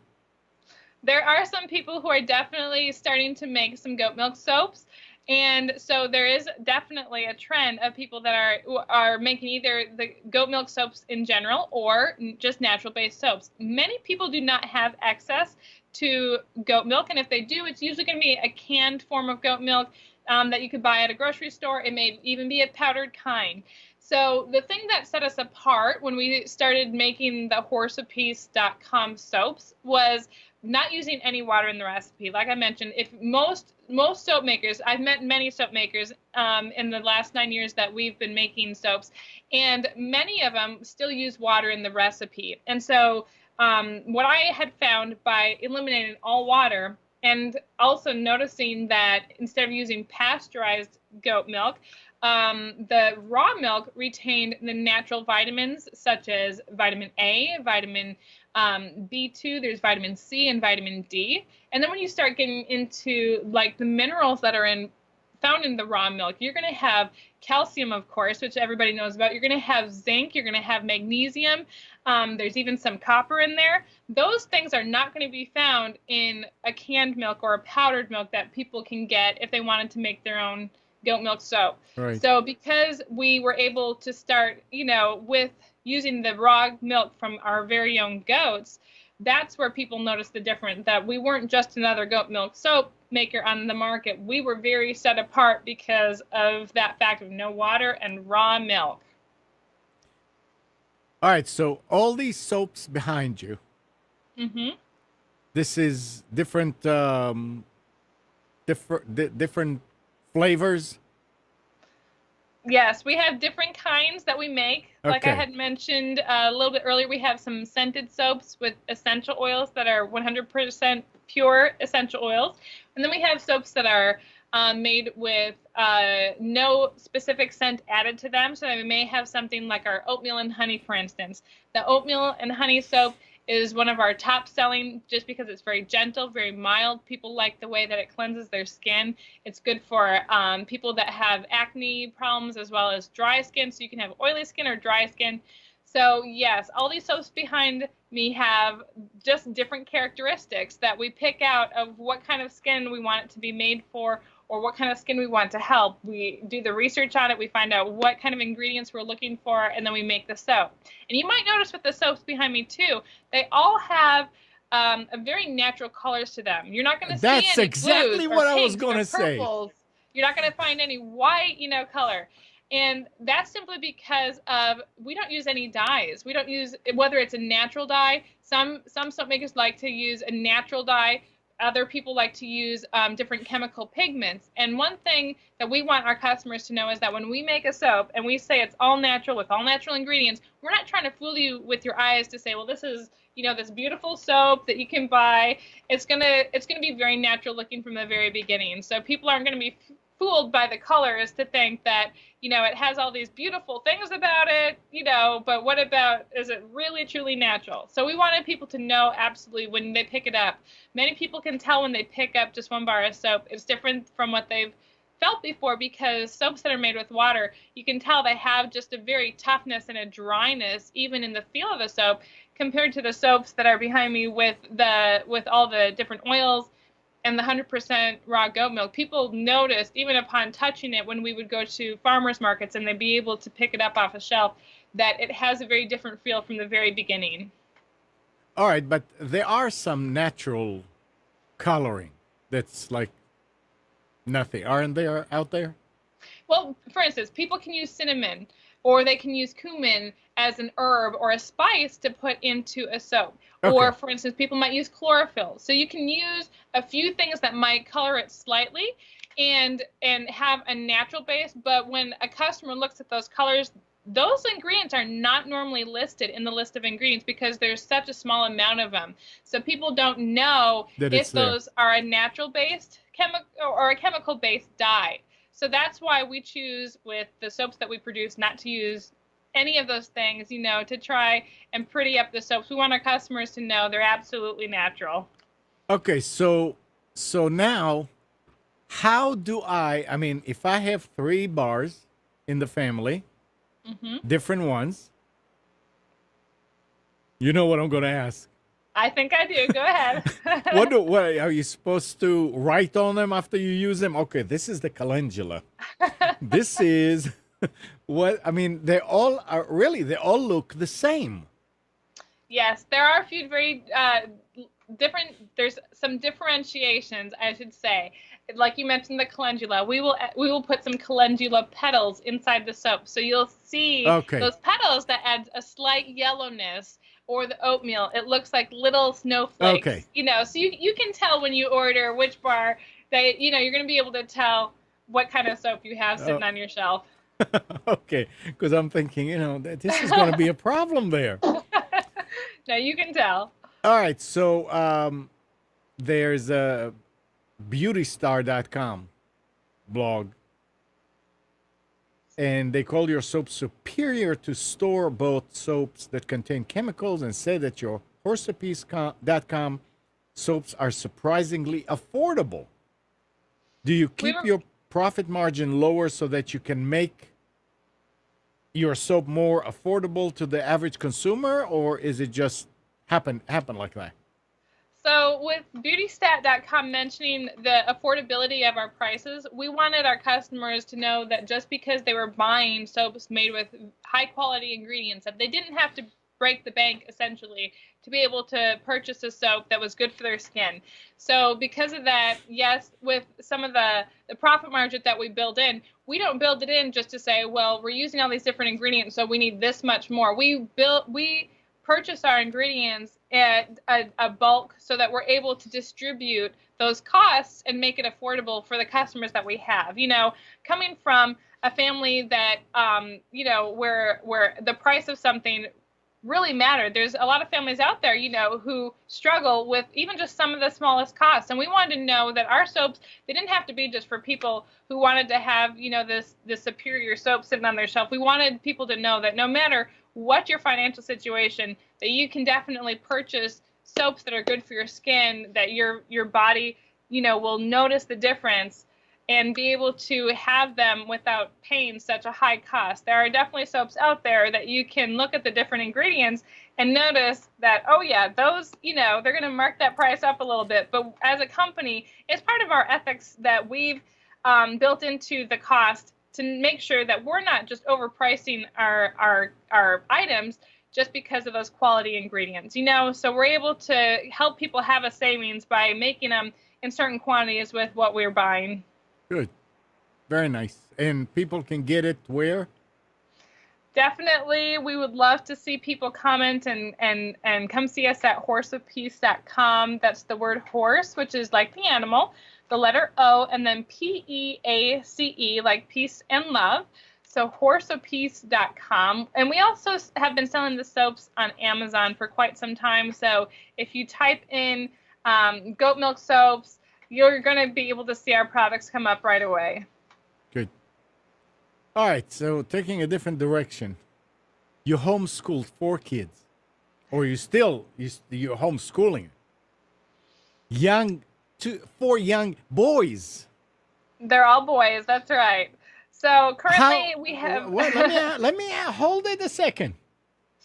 There are some people who are definitely starting to make some goat milk soaps. And so there is definitely a trend of people that are making either the goat milk soaps in general or just natural based soaps. Many people do not have access to goat milk, and if they do, it's usually going to be a canned form of goat milk that you could buy at a grocery store. It may even be a powdered kind. So the thing that set us apart when we started making the HorseOPeace.com soaps was not using any water in the recipe. Like I mentioned, if most soap makers, I've met many soap makers in the last 9 years that we've been making soaps, and many of them still use water in the recipe. And so what I had found by eliminating all water and also noticing that instead of using pasteurized goat milk, the raw milk retained the natural vitamins such as vitamin A, vitamin B2, there's vitamin C and vitamin D. And then when you start getting into like the minerals that are found in the raw milk, you're going to have calcium, of course, which everybody knows about. You're going to have zinc. You're going to have magnesium. There's even some copper in there. Those things are not going to be found in a canned milk or a powdered milk that people can get if they wanted to make their own goat milk soap. Right. So because we were able to start, with using the raw milk from our very own goats, that's where people noticed the difference, that we weren't just another goat milk soap maker on the market. We were very set apart because of that fact of no water and raw milk. All right, so all these soaps behind you. Mm-hmm. This is different, different flavors. Yes, we have different kinds that we make. Like I Okay. had mentioned a little bit earlier, we have some scented soaps with essential oils that are 100% pure essential oils. And then we have soaps that are made with no specific scent added to them. So we may have something like our oatmeal and honey, for instance. The oatmeal and honey soap is one of our top selling just because it's very gentle, very mild. People like the way that it cleanses their skin. It's good for people that have acne problems as well as dry skin. So you can have oily skin or dry skin. So yes, all these soaps behind me have just different characteristics that we pick out of what kind of skin we want it to be made for or what kind of skin we want to help. We do the research on it, we find out what kind of ingredients we're looking for, and then we make the soap. And you might notice with the soaps behind me too, they all have a very natural colors to them. You're not going to see That's any exactly blues or what I was pinks going or to say. purples. You're not going to find any white, color. And that's simply because of we don't use any dyes. We don't use, whether it's a natural dye. Some soap makers like to use a natural dye. Other people like to use different chemical pigments. And one thing that we want our customers to know is that when we make a soap and we say it's all natural with all natural ingredients, we're not trying to fool you with your eyes to say, well, this is, this beautiful soap that you can buy. It's gonna be very natural looking from the very beginning. So people aren't going to be fooled by the colors to think that it has all these beautiful things about it, but what about, is it really truly natural? So we wanted people to know absolutely when they pick it up. Many people can tell when they pick up just one bar of soap it's different from what they've felt before, because soaps that are made with water, you can tell they have just a very toughness and a dryness even in the feel of the soap compared to the soaps that are behind me with all the different oils and the 100% raw goat milk. People noticed, even upon touching it, when we would go to farmers markets and they'd be able to pick it up off a shelf, that it has a very different feel from the very beginning. All right, but there are some natural coloring that's like nothing, aren't there out there? Well, for instance, people can use cinnamon or they can use cumin as an herb or a spice to put into a soap. Okay. Or, for instance, people might use chlorophyll. So you can use a few things that might color it slightly and have a natural base. But when a customer looks at those colors, those ingredients are not normally listed in the list of ingredients because there's such a small amount of them. So people don't know That if it's there. those are a natural-based chemical or a chemical-based dye. So that's why we choose with the soaps that we produce not to use any of those things, to try and pretty up the soaps. We want our customers to know they're absolutely natural. Okay, so now how do I mean, if I have 3 bars in the family, different ones, you know what I'm going to ask. I think I do. Go ahead. What are you supposed to write on them after you use them? Okay, this is the calendula. This is what I mean. They all look the same. Yes, there are a few very different. There's some differentiations, I should say. Like you mentioned, the calendula. We will put some calendula petals inside the soap, so you'll see those petals that add a slight yellowness. Or the oatmeal, it looks like little snowflakes. Okay. So you can tell when you order which bar that you're going to be able to tell what kind of soap you have sitting on your shelf. Okay, because I'm thinking, that this is going to be a problem there. No, you can tell. All right, so there's a beautystar.com blog, and they call your soap superior to store-bought soaps that contain chemicals, and say that your HorseOPeace.com soaps are surprisingly affordable. Do you We keep were your profit margin lower so that you can make your soap more affordable to the average consumer, or is it just happen like that? So with beautystat.com mentioning the affordability of our prices, we wanted our customers to know that just because they were buying soaps made with high quality ingredients, that they didn't have to break the bank essentially to be able to purchase a soap that was good for their skin. So because of that, yes, with some of the profit margin that we build in, we don't build it in just to say, well, we're using all these different ingredients, so we need this much more. We purchase our ingredients at a bulk so that we're able to distribute those costs and make it affordable for the customers that we have. Coming from a family that where the price of something really mattered. There's a lot of families out there, who struggle with even just some of the smallest costs. And we wanted to know that our soaps, they didn't have to be just for people who wanted to have, this superior soap sitting on their shelf. We wanted people to know that no matter what your financial situation, that you can definitely purchase soaps that are good for your skin, that your body, will notice the difference and be able to have them without paying such a high cost. There are definitely soaps out there that you can look at the different ingredients and notice that, oh yeah, those, they're going to mark that price up a little bit. But as a company, it's part of our ethics that we've built into the cost to make sure that we're not just overpricing our items just because of those quality ingredients, So we're able to help people have a savings by making them in certain quantities with what we're buying. Good. Very nice. And people can get it where? Definitely, we would love to see people comment and come see us at HorseOPeace.com. That's the word horse, which is like the animal, the letter O, and then PEACE, like peace and love. So HorseOPeace.com. And we also have been selling the soaps on Amazon for quite some time. So if you type in goat milk soaps, you're going to be able to see our products come up right away. Good. All right, so taking a different direction. You homeschooled 4 kids, or you're homeschooling four young boys. They're all boys, that's right. So currently we have... Well, let me hold it a second.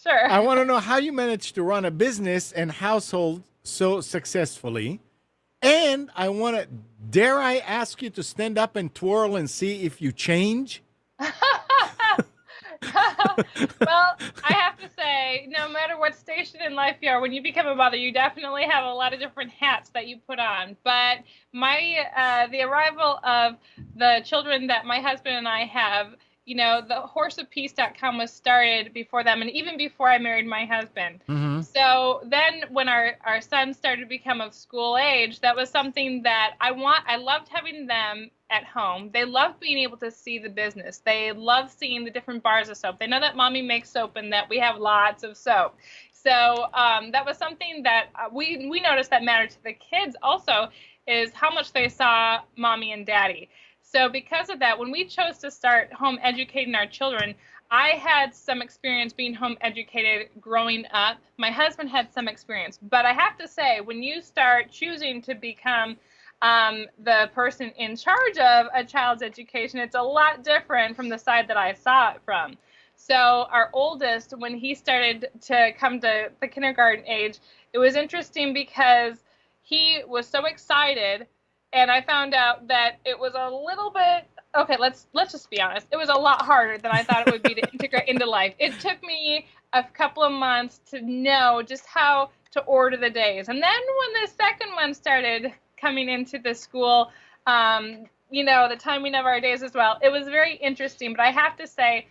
Sure. I want to know how you managed to run a business and household so successfully. And I want to, dare I ask you to stand up and twirl and see if you change? Well, I have to say, no matter what station in life you are, when you become a mother, you definitely have a lot of different hats that you put on. But the arrival of the children that my husband and I have, the HorseOPeace.com was started before them, and even before I married my husband. Mm-hmm. So then when our son started to become of school age, that was something that I loved having them at home. They love being able to see the business. They love seeing the different bars of soap. They know that mommy makes soap and that we have lots of soap. So that was something that we noticed that mattered to the kids also, is how much they saw mommy and daddy. So because of that, when we chose to start home educating our children, I had some experience being home educated growing up. My husband had some experience. But I have to say, when you start choosing to become the person in charge of a child's education, it's a lot different from the side that I saw it from. So our oldest, when he started to come to the kindergarten age, it was interesting because he was so excited, and I found out that it was a little bit, okay, let's just be honest. It was a lot harder than I thought it would be to integrate into life. It took me a couple of months to know just how to order the days. And then when the second one started coming into the school, the timing of our days as well, it was very interesting. But I have to say,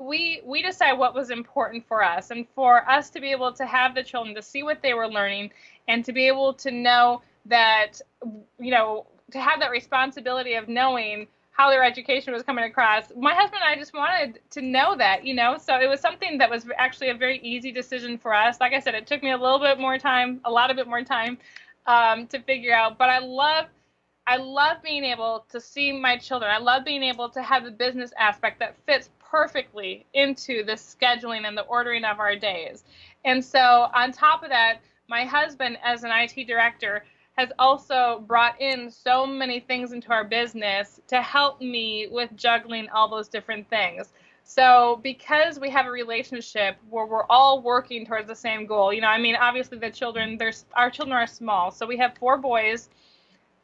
we decided what was important for us, and for us to be able to have the children to see what they were learning and to be able to know that, to have that responsibility of knowing how their education was coming across. My husband and I just wanted to know that, so it was something that was actually a very easy decision for us. Like I said, it took me a little bit more time, a lot of bit more time, to figure out, but I love being able to see my children. I love being able to have the business aspect that fits perfectly into the scheduling and the ordering of our days. And so on top of that, my husband, as an IT director, has also brought in so many things into our business to help me with juggling all those different things. So because we have a relationship where we're all working towards the same goal, obviously our children are small. So we have 4 boys.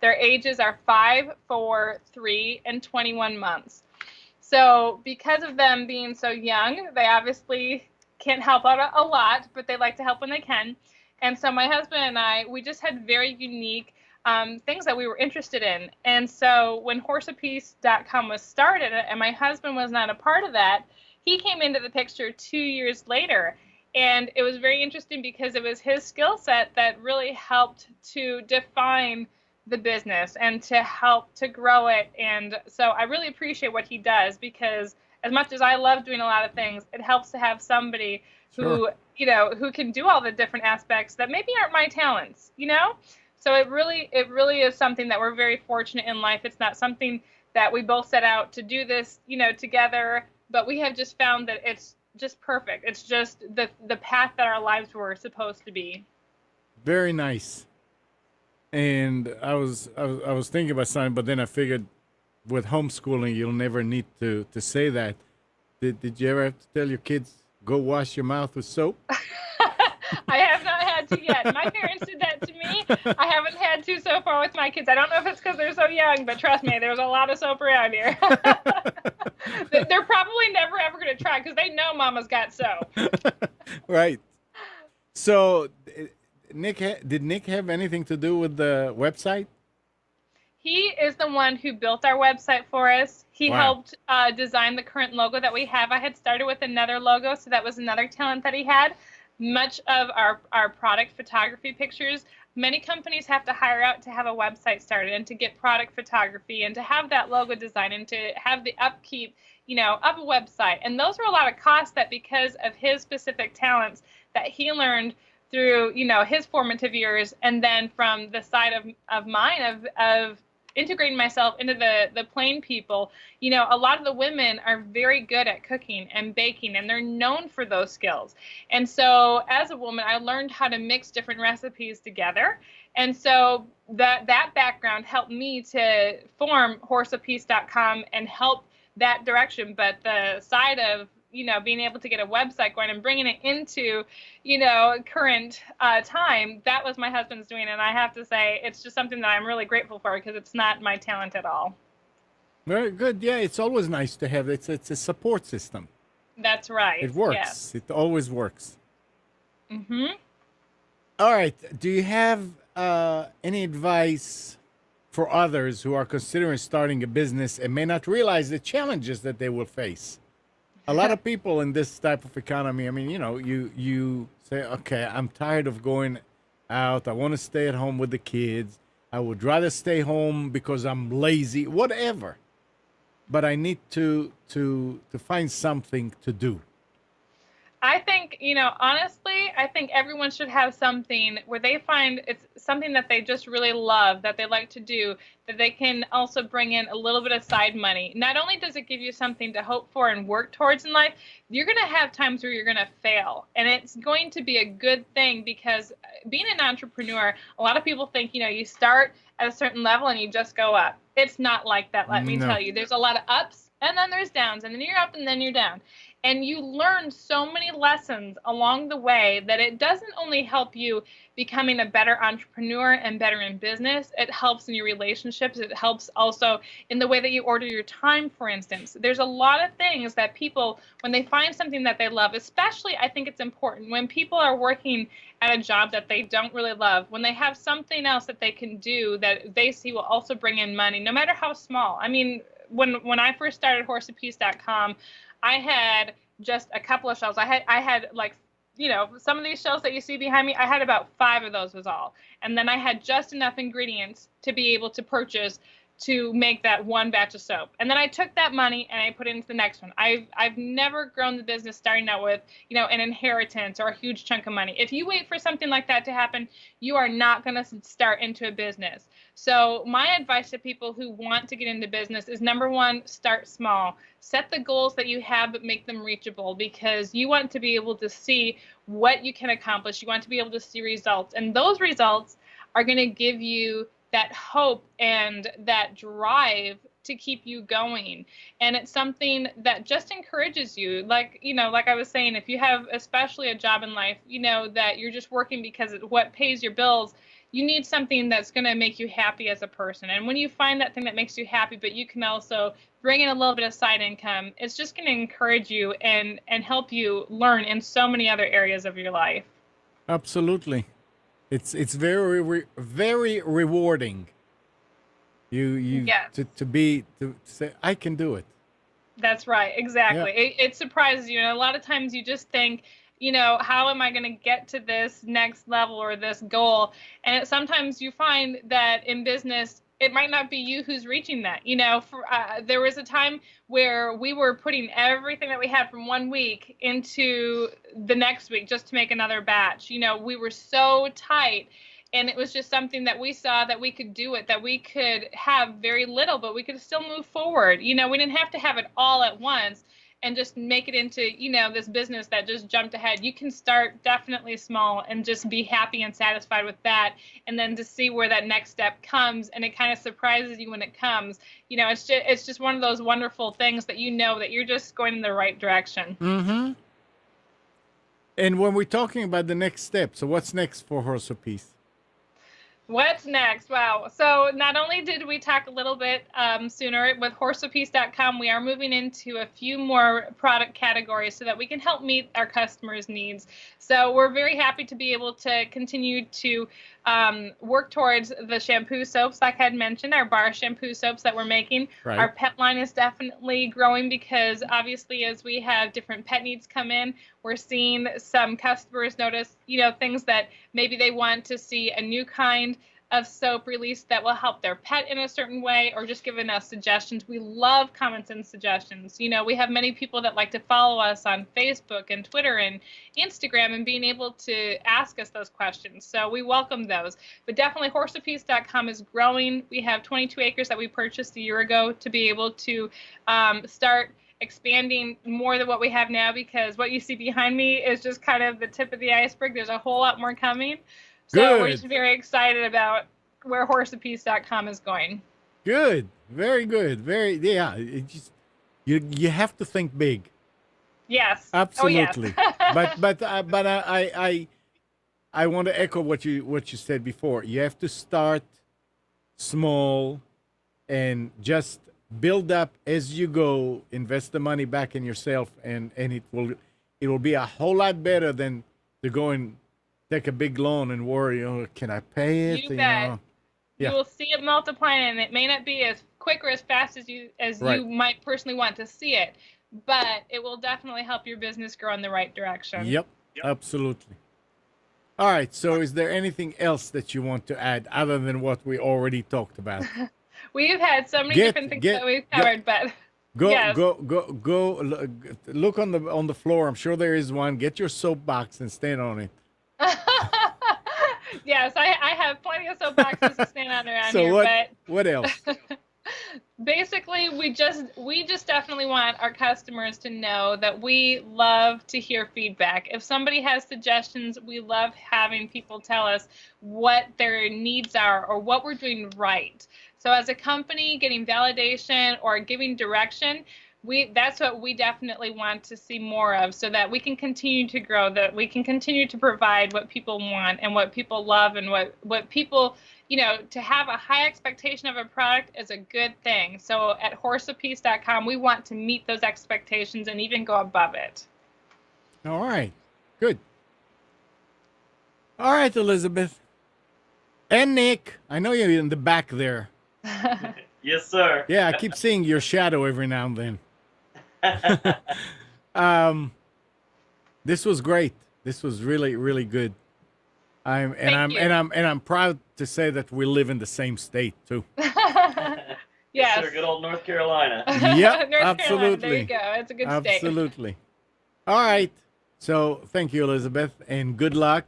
Their ages are 5, 4, 3, and 21 months. So because of them being so young, they obviously can't help out a lot, but they like to help when they can. And so my husband and I, we just had very unique things that we were interested in. And so when HorseOPeace.com was started, and my husband was not a part of that, he came into the picture 2 years later. And it was very interesting because it was his skill set that really helped to define the business and to help to grow it. And so I really appreciate what he does, because as much as I love doing a lot of things, it helps to have somebody who, Sure. who can do all the different aspects that maybe aren't my talents. So it really is something that we're very fortunate in life. It's not something that we both set out to do this, together, but we have just found that it's just perfect. It's just the path that our lives were supposed to be. Very nice. And I was thinking about something, but then I figured with homeschooling, you'll never need to say that. Did you ever have to tell your kids, go wash your mouth with soap? I have not had to yet. My parents did that to me. I haven't had to so far with my kids. I don't know if it's because they're so young, but trust me, there's a lot of soap around here. They're probably never ever going to try because they know Mama's got soap. Right. So, did Nick have anything to do with the website? He is the one who built our website for us. He Wow. helped design the current logo that we have. I had started with another logo, so that was another talent that he had. Much of our product photography pictures, many companies have to hire out to have a website started and to get product photography and to have that logo design and to have the upkeep, of a website. And those were a lot of costs that, because of his specific talents that he learned through, his formative years, and then from the side of mine of integrating myself into the plain people. A lot of the women are very good at cooking and baking, and they're known for those skills. And so as a woman, I learned how to mix different recipes together. And so that background helped me to form HorseOPeace.com and help that direction. But the side of being able to get a website going and bringing it into, current time, that was my husband's doing. And I have to say, it's just something that I'm really grateful for, because it's not my talent at all. Very good. Yeah, it's always nice to have. It's a support system. That's right. It works. Yes. It always works. Mm-hmm. All right. Do you have any advice for others who are considering starting a business and may not realize the challenges that they will face? A lot of people in this type of economy, I mean, you say, okay, I'm tired of going out. I want to stay at home with the kids. I would rather stay home because I'm lazy, whatever. But I need to find something to do. I think, honestly, I think everyone should have something where they find it's something that they just really love, that they like to do, that they can also bring in a little bit of side money. Not only does it give you something to hope for and work towards in life, you're going to have times where you're going to fail. And it's going to be a good thing, because being an entrepreneur, a lot of people think, you start at a certain level and you just go up. It's not like that, let me No. tell you. There's a lot of ups, and then there's downs, and then you're up and then you're down. And you learn so many lessons along the way that it doesn't only help you becoming a better entrepreneur and better in business. It helps in your relationships. It helps also in the way that you order your time, for instance. There's a lot of things that people, when they find something that they love, especially I think it's important when people are working at a job that they don't really love, when they have something else that they can do that they see will also bring in money, no matter how small. I mean, when I first started HorseOPeace.com, I had just a couple of shelves. I had like, some of these shelves that you see behind me, I had about 5 of those was all. And then I had just enough ingredients to be able to purchase to make that one batch of soap. And then I took that money and I put it into the next one. I've never grown the business starting out with, an inheritance or a huge chunk of money. If you wait for something like that to happen, you are not going to start into a business. So my advice to people who want to get into business is, number one, start small. Set the goals that you have, but make them reachable, because you want to be able to see what you can accomplish. You want to be able to see results, and those results are going to give you that hope and that drive to keep you going. And it's something that just encourages you. Like I was saying, if you have especially a job in life, that you're just working because it's what pays your bills, you need something that's going to make you happy as a person. And when you find that thing that makes you happy, but you can also bring in a little bit of side income, it's just going to encourage you and help you learn in so many other areas of your life. Absolutely. It's very very rewarding. You Yes. to say, I can do it. That's right. Exactly. Yeah. It surprises you. And a lot of times you just think, how am I going to get to this next level or this goal? And sometimes you find that in business, it might not be you who's reaching that. There was a time where we were putting everything that we had from one week into the next week just to make another batch. We were so tight. And it was just something that we saw that we could do it, that we could have very little, but we could still move forward. We didn't have to have it all at once and just make it into, this business that just jumped ahead. You can start definitely small and just be happy and satisfied with that. And then to see where that next step comes, and it kind of surprises you when it comes. It's just one of those wonderful things that that you're just going in the right direction. Mm-hmm. And when we're talking about the next step, so what's next for HorseOPeace? What's next? Wow. So not only did we talk a little bit sooner with HorseOPeace.com, we are moving into a few more product categories so that we can help meet our customers' needs. So we're very happy to be able to continue to work towards the shampoo soaps, like I had mentioned, our bar shampoo soaps that we're making. Right. Our pet line is definitely growing because obviously as we have different pet needs come in, we're seeing some customers notice, things that maybe they want to see a new kind of soap released that will help their pet in a certain way, or just giving us suggestions. We love comments and suggestions. We have many people that like to follow us on Facebook and Twitter and Instagram and being able to ask us those questions. So we welcome those. But definitely HorseOPeace.com is growing. We have 22 acres that we purchased a year ago to be able to start expanding more than what we have now, because what you see behind me is just kind of the tip of the iceberg. There's a whole lot more coming. So we're just very excited about where HorseOPeace.com is going. Good. Very good. Yeah. You have to think big. Yes. Absolutely. Oh, yes. but I want to echo what you said before. You have to start small and just build up as you go. Invest the money back in yourself, and it will be a whole lot better than to go and take a big loan and worry, can I pay it? You bet. Yeah. You will see it multiplying, and it may not be as quick or as fast as you might personally want to see it, but it will definitely help your business grow in the right direction. Yep. Absolutely. All right. So is there anything else that you want to add other than what we already talked about? We've had so many different things that we've covered, but yes. Go look on the floor. I'm sure there is one. Get your soapbox and stand on it. Yes, I have plenty of soapboxes to stand on around so here. What else? Basically, we just definitely want our customers to know that we love to hear feedback. If somebody has suggestions, we love having people tell us what their needs are or what we're doing right. So as a company, getting validation or giving direction, that's what we definitely want to see more of, so that we can continue to grow, that we can continue to provide what people want and what people love, and what people, to have a high expectation of a product is a good thing. So at HorseOPeace.com, we want to meet those expectations and even go above it. All right. Good. All right, Elizabeth. And Nick, I know you're in the back there. Yes, sir. Yeah, I keep seeing your shadow every now and then. This was great. This was really, really good. I'm proud to say that we live in the same state too. Yes. Yes, sir. Good old North Carolina. Yep, North absolutely. Carolina. There you go. It's a good state. Absolutely. All right. So thank you, Elizabeth, and good luck.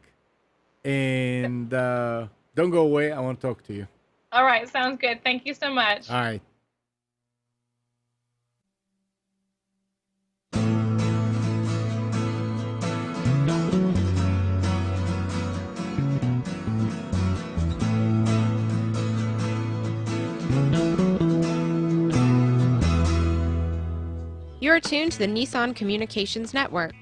And don't go away. I want to talk to you. All right. Sounds good. Thank you so much. All right. You are tuned to the Nissan Communications Network.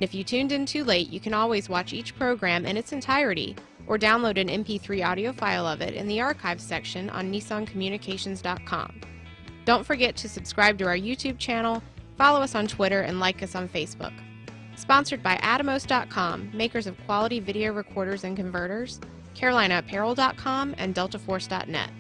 If you tuned in too late, you can always watch each program in its entirety or download an MP3 audio file of it in the archives section on nissancommunications.com. Don't forget to subscribe to our YouTube channel, follow us on Twitter, and like us on Facebook. Sponsored by Atomos.com, makers of quality video recorders and converters, CarolinaApparel.com, and DeltaForce.net.